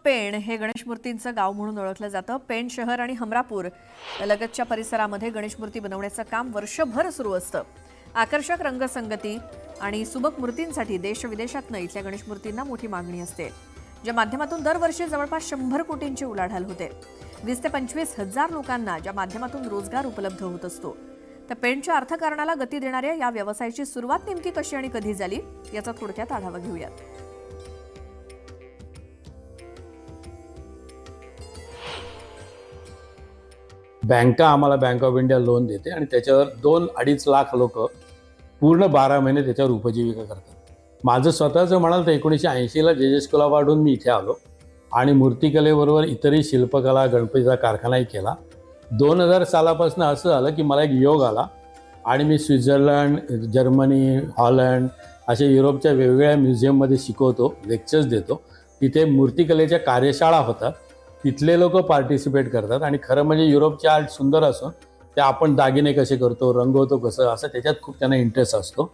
पेण हे गणेश मूर्तींचं गाव म्हणून ओळखलं जातं। पेण शहर आणि हमरापूर लगतच्या परिसरामध्ये गणेश मूर्ती बनवण्याचं काम वर्षभर सुरू असतं। आकर्षक रंगसंगती आणि सुबक मूर्तींसाठी देश विदेशातून इथल्या गणेश मूर्तींना मोठी मागणी असते, ज्या माध्यमातून दरवर्षी जवळपास 100 कोटींची उलाढाल होते। 20 ते 25 हजार लोकांना ज्या माध्यमातून रोजगार उपलब्ध होत असतो। तर पेणच्या अर्थकारणाला गती देणाऱ्या या व्यवसायाची सुरुवात नेमकी कशी आणि कधी झाली याचा थोडक्यात आढावा घेऊयात। बँका आम्हाला बँक ऑफ इंडिया लोन देते आणि त्याच्यावर 2-2.5 लाख लोक पूर्ण 12 महिने त्याच्यावर उपजीविका करतात। माझं स्वतःचं म्हणाल तर 1980ला जे जे स्कूल वाढून मी इथे आलो आणि मूर्तिकलेबरोबर इतरही शिल्पकला गणपतीचा कारखानाही केला। 2000 सालापासून असं झालं की मला एक योग आला आणि मी स्वित्झर्लंड, जर्मनी, हॉलंड अशा युरोपच्या वेगवेगळ्या म्युझियममध्ये शिकवतो, लेक्चर्स देतो। तिथे मूर्तिकलेच्या कार्यशाळा होतात, तिथले लोक पार्टिसिपेट करतात आणि खरं म्हणजे युरोपचे आर्ट सुंदर असून ते आपण दागिने कसे करतो, रंगवतो कसं, असं त्याच्यात खूप त्यांना इंटरेस्ट असतो।